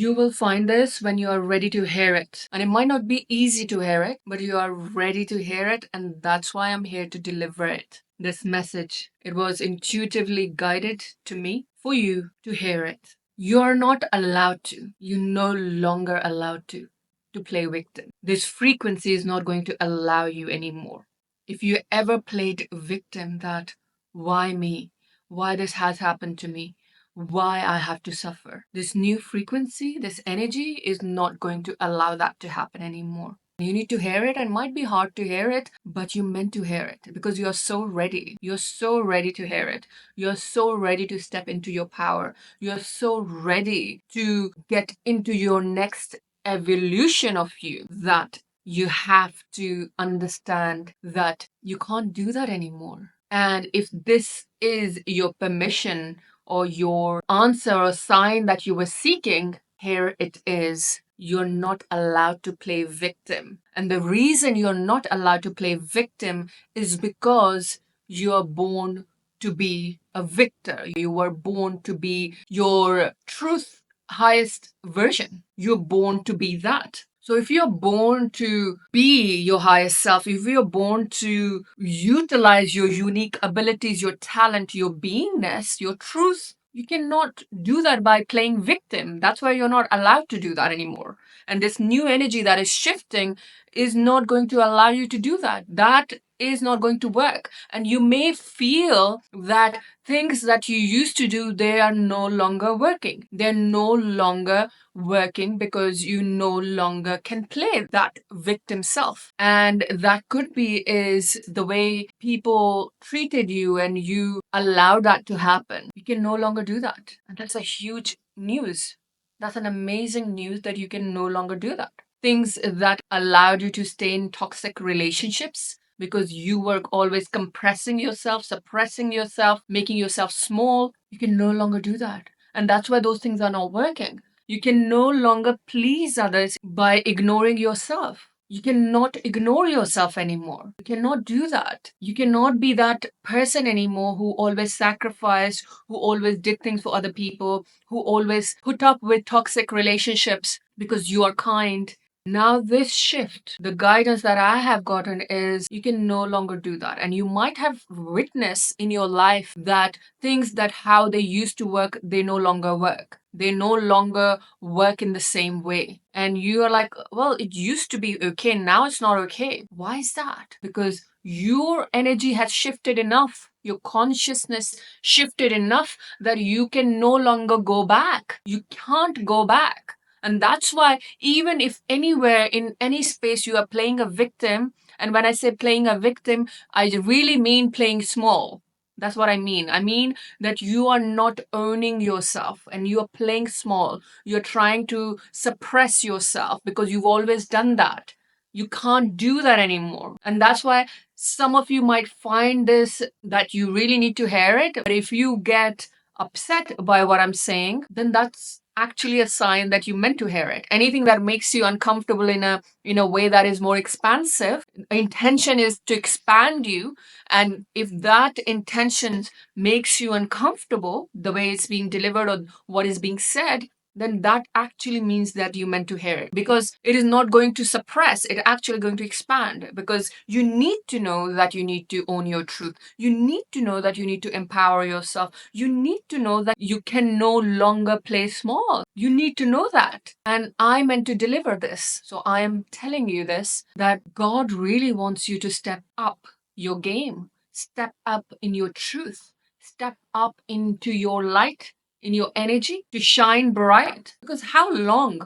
You will find this when you are ready to hear it. And it might not be easy to hear it, but you are ready to hear it. And that's why I'm here to deliver it. This message, it was intuitively guided to me for you to hear it. You are not allowed to. You're no longer allowed to play victim. This frequency is not going to allow you anymore. If you ever played victim, that why me? Why this has happened to me? Why I have to suffer? This new frequency, this energy is not going to allow that to happen anymore. You need to hear it, and it might be hard to hear it, but you meant to hear it because you're so ready. You're so ready to hear it. You're so ready to step into your power. You're so ready to get into your next evolution of you that you have to understand that you can't do that anymore. And if this is your permission or your answer or sign that you were seeking, here it is. You're not allowed to play victim. And the reason you're not allowed to play victim is because you're born to be a victor. You were born to be your truth highest version. You're born to be that. So if you're born to be your highest self, if you're born to utilize your unique abilities, your talent, your beingness, your truth, you cannot do that by playing victim. That's why you're not allowed to do that anymore. And this new energy that is shifting is not going to allow you to do that. That is not going to work. And you may feel that things that you used to do, they are no longer working. They're no longer working because you no longer can play that victim self. And that could be is the way people treated you and you allow that to happen. You can no longer do that. And that's a huge news. That's an amazing news that you can no longer do that. Things that allowed you to stay in toxic relationships because you were always compressing yourself, suppressing yourself, making yourself small, you can no longer do that. And that's why those things are not working. You can no longer please others by ignoring yourself. You cannot ignore yourself anymore. You cannot do that. You cannot be that person anymore who always sacrificed, who always did things for other people, who always put up with toxic relationships because you are kind. Now, this shift, the guidance that I have gotten is you can no longer do that. And you might have witnessed in your life that things that how they used to work, they no longer work. They no longer work in the same way. And you are like, well, it used to be okay. Now it's not okay. Why is that? Because your energy has shifted enough. Your consciousness shifted enough that you can no longer go back. You can't go back. And that's why, even if anywhere in any space you are playing a victim, and when I say playing a victim, I really mean playing small. That's what I mean. I mean that you are not owning yourself and you are playing small. You're trying to suppress yourself because you've always done that. You can't do that anymore. And that's why some of you might find this that you really need to hear it. But if you get upset by what I'm saying, then that's actually a sign that you meant to hear it. Anything that makes you uncomfortable in a way that is more expansive, intention is to expand you. And if that intention makes you uncomfortable, the way it's being delivered or what is being said, then that actually means that you meant to hear it because it is not going to suppress, it's actually going to expand because you need to know that you need to own your truth. You need to know that you need to empower yourself. You need to know that you can no longer play small. You need to know that. And I meant to deliver this. So I am telling you this that God really wants you to step up your game, step up in your truth, step up into your light, in your energy to shine bright. Because how long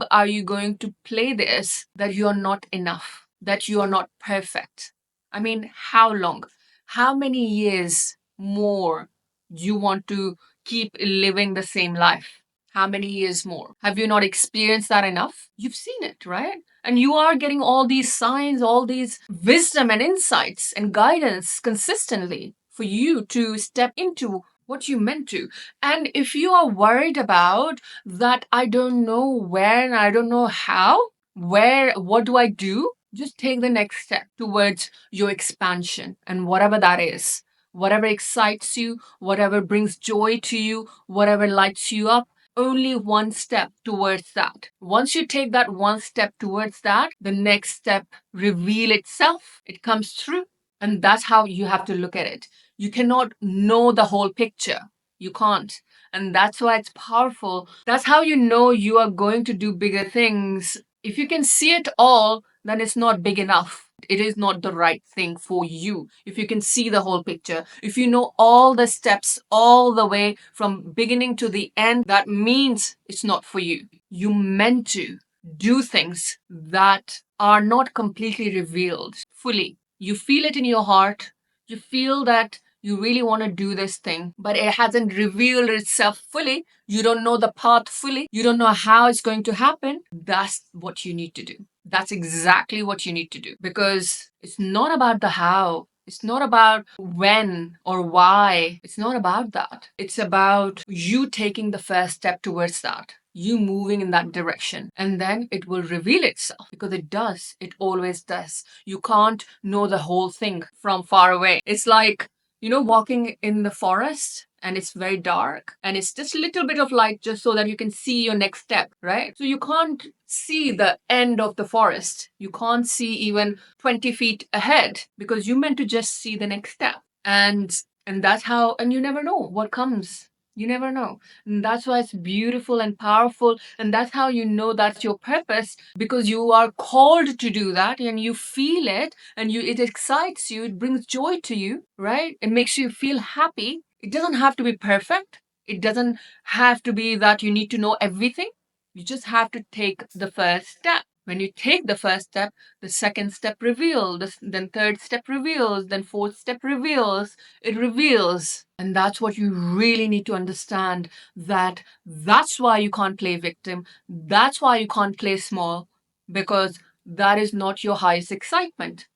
are you going to play this that you are not enough, that you are not perfect? I mean, how long? How many years more do you want to keep living the same life? How many years more? Have you not experienced that enough? You've seen it, right? And you are getting all these signs, all these wisdom and insights and guidance consistently for you to step into what you meant to. And if you are worried about that, I don't know where and I don't know how, what do I do? Just take the next step towards your expansion and whatever that is. Whatever excites you, whatever brings joy to you, whatever lights you up, only one step towards that. Once you take that one step towards that, the next step reveal itself. It comes through. And that's how you have to look at it. You cannot know the whole picture. You can't. And that's why it's powerful. That's how you know you are going to do bigger things. If you can see it all, then it's not big enough. It is not the right thing for you. If you can see the whole picture, if you know all the steps all the way from beginning to the end, that means it's not for you. You meant to do things that are not completely revealed fully. You feel it in your heart. You feel that you really want to do this thing, but it hasn't revealed itself fully. You don't know the path fully. You don't know how it's going to happen. That's what you need to do. That's exactly what you need to do, because it's not about the how. It's not about when or why. It's not about that. It's about you taking the first step towards that. You moving in that direction. And then it will reveal itself, because it does. It always does. You can't know the whole thing from far away. It's like, walking in the forest and it's very dark and it's just a little bit of light just so that you can see your next step, right? So you can't see the end of the forest. You can't see even 20 feet ahead because you meant to just see the next step. And that's how, and you never know what comes. You never know. And that's why it's beautiful and powerful. And that's how you know that's your purpose, because you are called to do that and you feel it and it excites you. It brings joy to you, right? It makes you feel happy. It doesn't have to be perfect. It doesn't have to be that you need to know everything. You just have to take the first step. When you take the first step, the second step reveals, then third step reveals, then fourth step reveals. It reveals. And that's what you really need to understand, that that's why you can't play victim. That's why you can't play small, because that is not your highest excitement.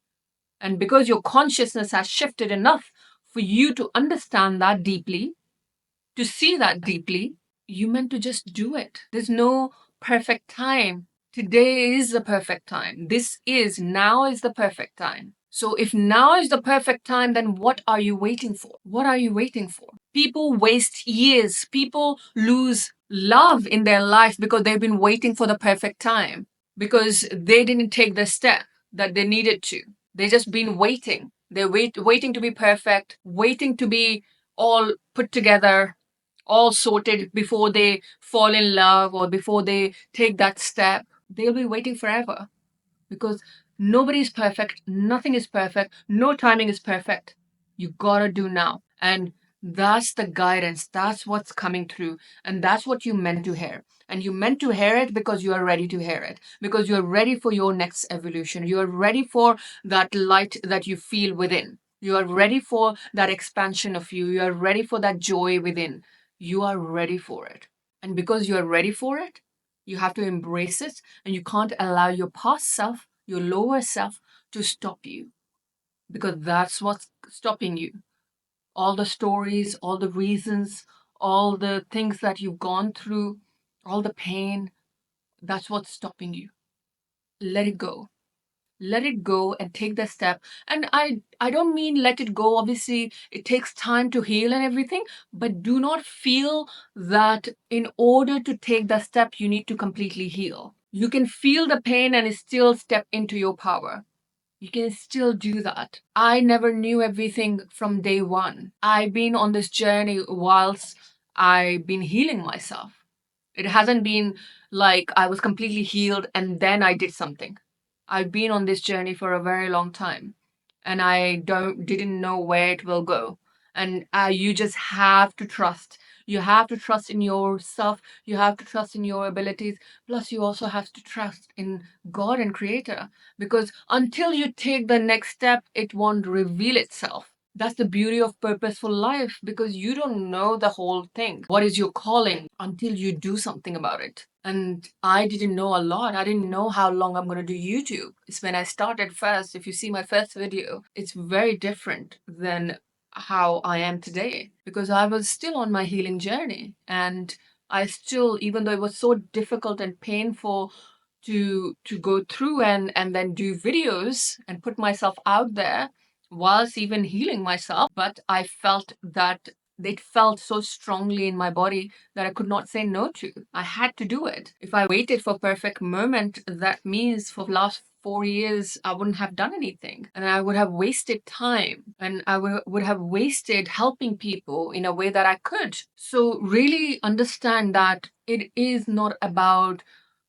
And because your consciousness has shifted enough for you to understand that deeply, to see that deeply, you meant to just do it. There's no perfect time. Today is the perfect time. Now is the perfect time. So if now is the perfect time, then what are you waiting for? What are you waiting for? People waste years. People lose love in their life because they've been waiting for the perfect time, because they didn't take the step that they needed to. They just been waiting. They're waiting to be perfect, waiting to be all put together, all sorted before they fall in love or before they take that step. They'll be waiting forever, because nobody's perfect, nothing is perfect, no timing is perfect. You gotta do now. And that's the guidance, that's what's coming through, and that's what you meant to hear. And you meant to hear it because you are ready to hear it, because you're ready for your next evolution. You are ready for that light that you feel within. You are ready for that expansion of you. You are ready for that joy within. You are ready for it. And because you are ready for it, you have to embrace it, and you can't allow your past self, your lower self, to stop you, because that's what's stopping you. All the stories, all the reasons, all the things that you've gone through, all the pain, that's what's stopping you. Let it go. Let it go and take the step. And I don't mean let it go. Obviously, it takes time to heal and everything, but do not feel that in order to take the step, you need to completely heal. You can feel the pain and still step into your power. You can still do that. I never knew everything from day one. I've been on this journey whilst I've been healing myself. It hasn't been like I was completely healed and then I did something. I've been on this journey for a very long time, and I didn't know where it will go. And you just have to trust. You have to trust in yourself. You have to trust in your abilities. Plus, you also have to trust in God and Creator, because until you take the next step, it won't reveal itself. That's the beauty of purposeful life, because you don't know the whole thing. What is your calling until you do something about it? And I didn't know a lot. I didn't know how long I'm going to do YouTube. It's when I started first. If you see my first video, it's very different than how I am today, because I was still on my healing journey. And I still, even though it was so difficult and painful to go through and then do videos and put myself out there whilst even healing myself, but I felt that It felt so strongly in my body that I could not say no to. I had to do it. If I waited for perfect moment, that means for the last 4 years I wouldn't have done anything, and I would have wasted time, and I would have wasted helping people in a way that I could. So really understand that it is not about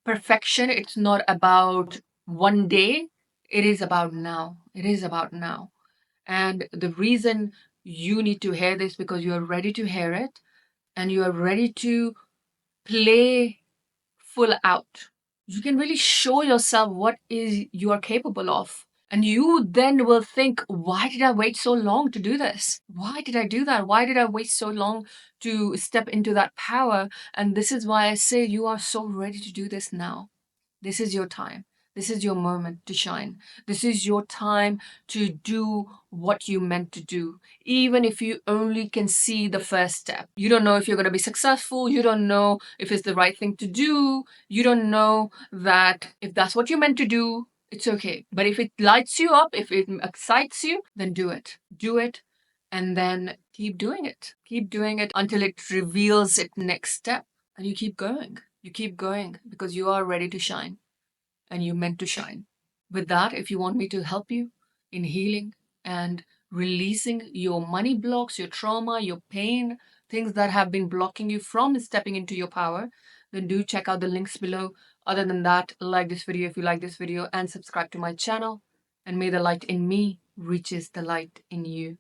perfection. It's not about one day. It is about now. It is about now. And the reason you need to hear this, because you are ready to hear it and you are ready to play full out. You can really show yourself what is you are capable of. And you then will think, why did I wait so long to do this? Why did I do that? Why did I wait so long to step into that power? And this is why I say you are so ready to do this now. This is your time. This is your moment to shine. This is your time to do what you meant to do, even if you only can see the first step. You don't know if you're going to be successful. You don't know if it's the right thing to do. You don't know that if that's what you meant to do, it's okay. But if it lights you up, if it excites you, then do it. Do it. And then keep doing it. Keep doing it until it reveals its next step. And you keep going. You keep going because you are ready to shine and you meant to shine. With that, if you want me to help you in healing and releasing your money blocks, your trauma, your pain, things that have been blocking you from stepping into your power, then do check out the links below. Other than that, like this video if you like this video and subscribe to my channel. And may the light in me reaches the light in you.